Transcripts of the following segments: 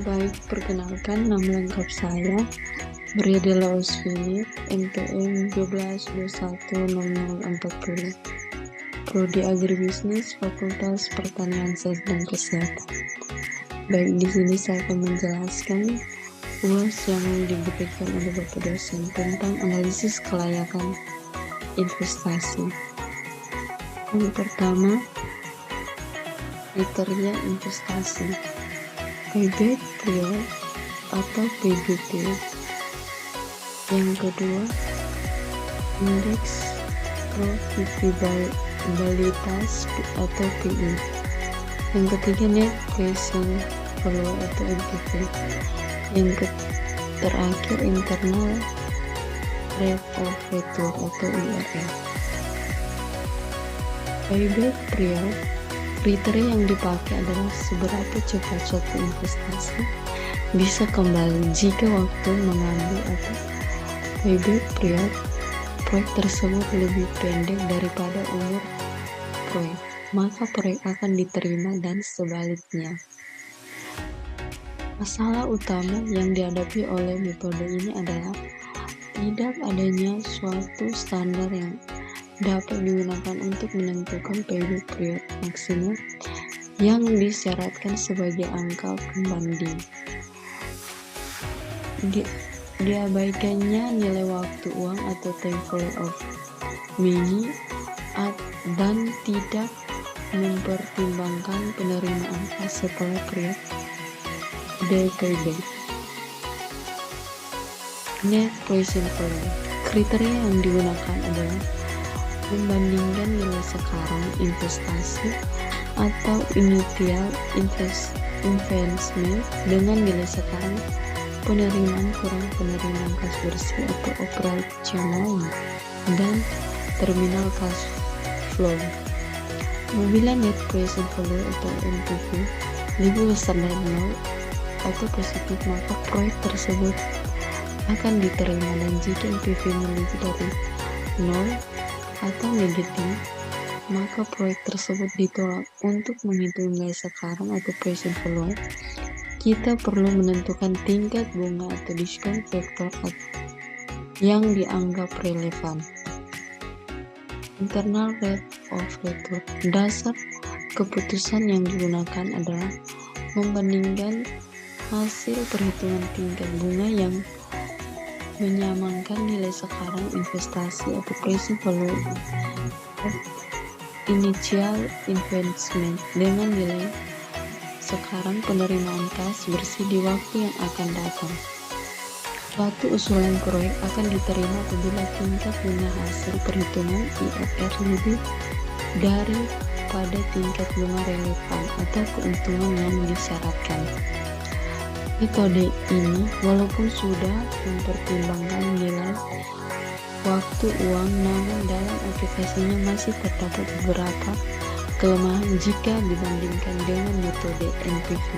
Baik, perkenalkan nama lengkap saya Maria Della Osvini, NPM 12210040, Prodi Agribisnis, Fakultas Pertanian Sains dan Kesehatan. Baik, di sini saya akan menjelaskan UAS yang diberikan oleh Bapak dosen tentang analisis kelayakan investasi. Yang pertama, kriteria investasi. Payback period atau PBP. Yang kedua, indeks profitabilitas atau PI. Yang ketiga, net present value atau NPV. Yang terakhir, internal rate of return atau IRR. Payback period, kriteria yang dipakai adalah seberapa cepat suatu investasi bisa kembali jika waktu mengambil atau payback period proyek tersebut lebih pendek daripada umur proyek, maka proyek akan diterima dan sebaliknya. Masalah utama yang dihadapi oleh metode ini adalah tidak adanya suatu standar yang dapat digunakan untuk menentukan payback period maksimal yang disyaratkan sebagai angka pembanding. Diabaikannya nilai waktu uang atau time value of money dan tidak mempertimbangkan penerimaan kas setelah period payback. Net present value, kriteria yang digunakan adalah membandingkan nilai sekarang investasi atau initial investment dengan nilai sekarang penerimaan kurang penerimaan kas bersih atau operasional dan terminal cash flow. Apabila net present value atau NPV lebih besar dari 0 atau positif, maka proyek tersebut akan diterima, dan jika NPV-nya lebih dari 0 atau negatif, maka proyek tersebut ditolak. Untuk menghitung nilai sekarang atau present value, kita perlu menentukan tingkat bunga atau diskon faktor yang dianggap relevan. Internal rate of return, dasar keputusan yang digunakan adalah membandingkan hasil perhitungan tingkat bunga yang menyamakan nilai sekarang investasi atau present value of initial investment dengan nilai sekarang penerimaan kas bersih di waktu yang akan datang. Suatu usulan proyek akan diterima apabila tingkat bunga hasil perhitungan IRR lebih daripada tingkat bunga relevan atau keuntungan yang disyaratkan. Metode ini walaupun sudah mempertimbangkan nilai waktu uang, namun dalam aplikasinya masih terdapat beberapa kelemahan jika dibandingkan dengan metode NPV.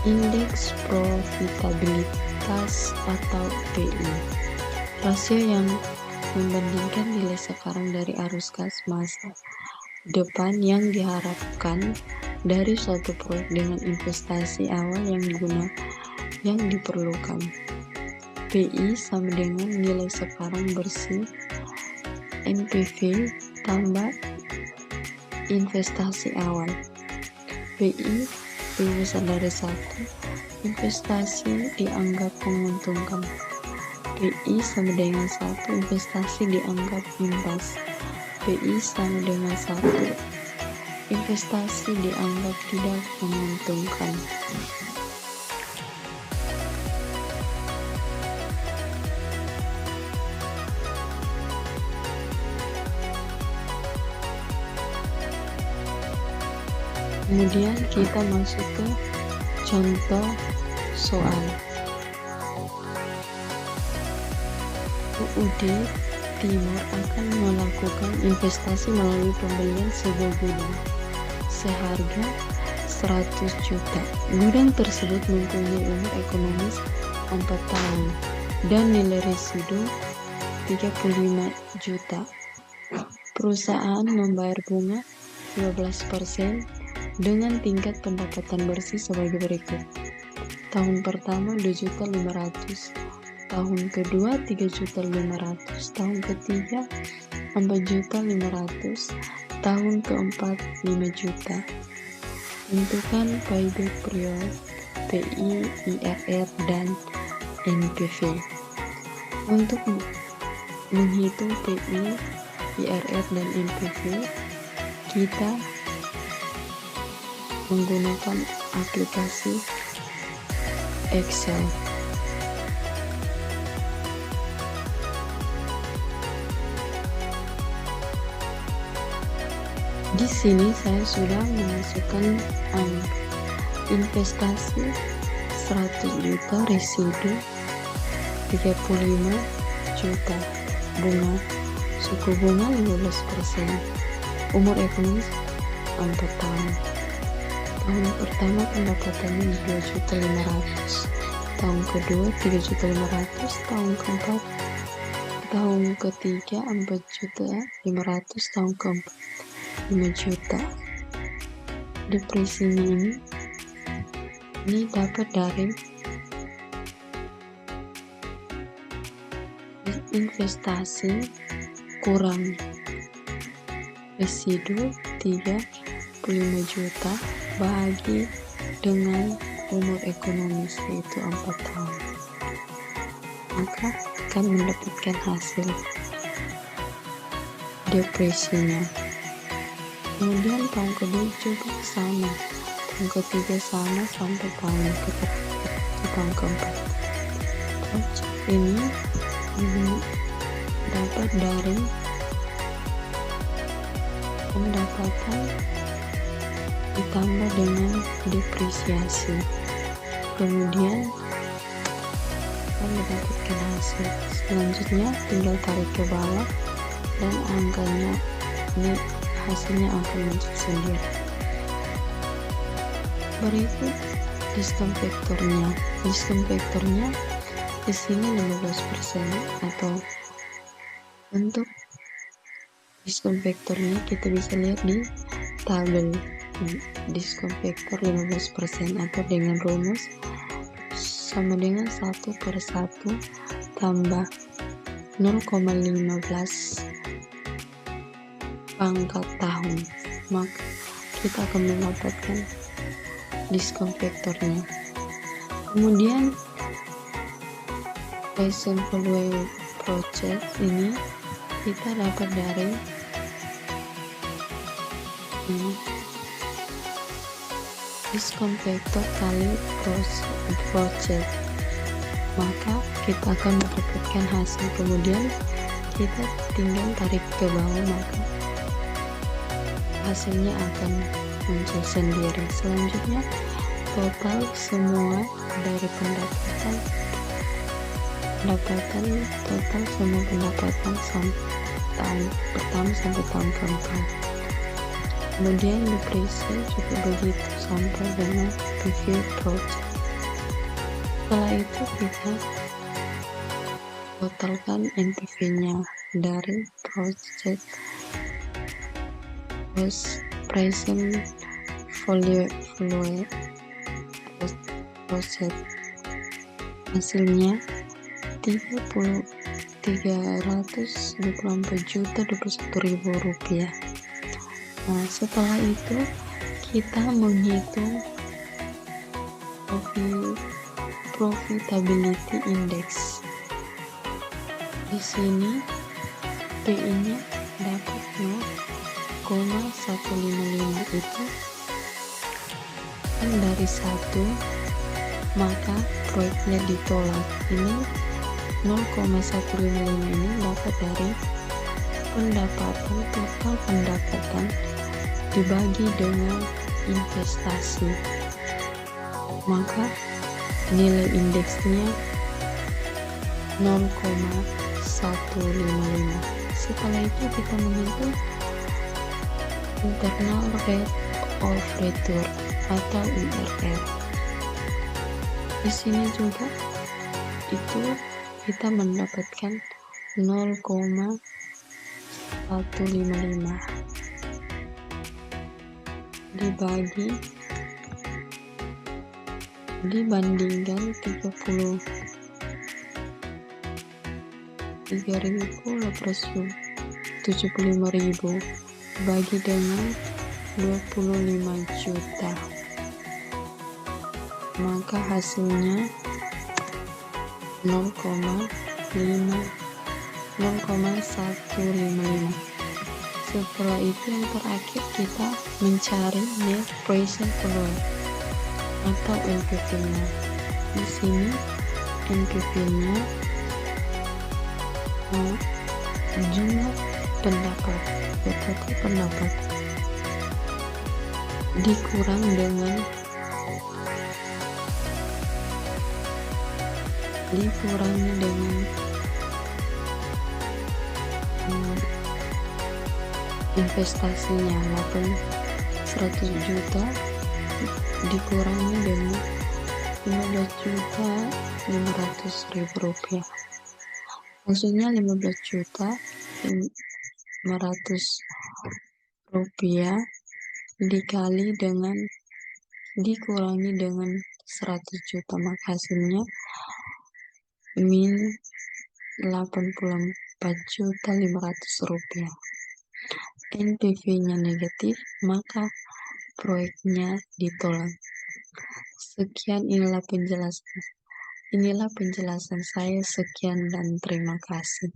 Indeks profitabilitas atau PI, rasio yang membandingkan nilai sekarang dari arus kas masa depan yang diharapkan dari suatu proyek dengan investasi awal yang diperlukan. PI sama dengan nilai sekarang bersih NPV tambah investasi awal. PI lebih besar dari 1, investasi dianggap menguntungkan. PI sama dengan 1, investasi dianggap imbas. PI sama dengan 1, investasi dianggap tidak menguntungkan. Kemudian kita masuk ke contoh soal. UUD Timur akan melakukan investasi melalui pembelian sebuah gudang seharga 100 juta. Gudang tersebut mempunyai umur ekonomis 4 tahun dan nilai residu 35 juta. Perusahaan membayar bunga 12% dengan tingkat pendapatan bersih sebagai berikut. Tahun pertama 2.500.000, tahun kedua 3.500.000, tahun ketiga 4.500.000, tahun keempat 5 juta. Tentukan payback period PI, IRR, dan NPV. Untuk menghitung PI, IRR, dan NPV, kita menggunakan aplikasi Excel. Di sini saya sudah memasukkan investasi 100 juta, residu 35 juta, suku bunga 15%, umur ekonomis 4 tahun. Tahun pertama pendapatannya 2.500.000, tahun kedua 3.500.000, tahun ketiga 4.500.000, tahun keempat 5 juta. Depresinya ini dapat dari investasi kurang residu 35 juta bagi dengan umur ekonomis yaitu 4 tahun, maka akan mendapatkan hasil depresinya. Kemudian tahun kedua juga sama, tahun ketiga sama sampai tahun keempat. Ini dapat dari pendapatan ditambah dengan depresiasi, kemudian akan mendapatkan hasil. Selanjutnya tinggal tarik ke bawah dan angkanya ini hasilnya akan muncul sendiri. Berikut diskon vektornya. Diskon vektornya di sini 15%, atau untuk diskon vektornya kita bisa lihat di tabel diskon vektor 15%, atau dengan rumus sama dengan 1/1 tambah 0,15 pangkat tahun, maka kita akan mendapatkan diskon vektornya. Kemudian present value project ini kita dapat dari diskon vektor kali project, maka kita akan mendapatkan hasil. Kemudian kita tinggal tarik ke bawah, maka hasilnya akan muncul sendiri. Selanjutnya total semua dari pendapatan total semua pendapatan tahun pertama sampai tahun keempat. Kemudian depresi juga begitu sampai dengan review project. Setelah itu kita totalkan NPV-nya dari project present value project, hasilnya 324.021.000 rupiah. Nah, setelah itu kita menghitung profitability index. Di sini PI-nya dapat 0,155, itu kan dari 1, maka proyeknya ditolak. Ini 0,155 ini dapat dari total pendapatan dibagi dengan investasi, maka nilai indeksnya 0,155. Setelah itu kita menghitung internal rate of return atau IRR. Di sini juga itu kita mendapatkan 0,155. dibandingkan 3.875.000 bagi dengan 25 juta, maka hasilnya 0,155. Setelah itu yang terakhir kita mencari net present value atau NPV-nya. Di sini NPV-nya jumlah pendapat total pendapat dikurangi dengan investasinya 100 juta dikurangi dengan 15.500.000 rupiah. Maksudnya 15.500.000 rupiah dikurangi dengan 100 juta, maka hasilnya min 84.500.000 rupiah. NPV-nya negatif, maka proyeknya ditolak. Sekian, inilah penjelasan saya. Sekian dan terima kasih.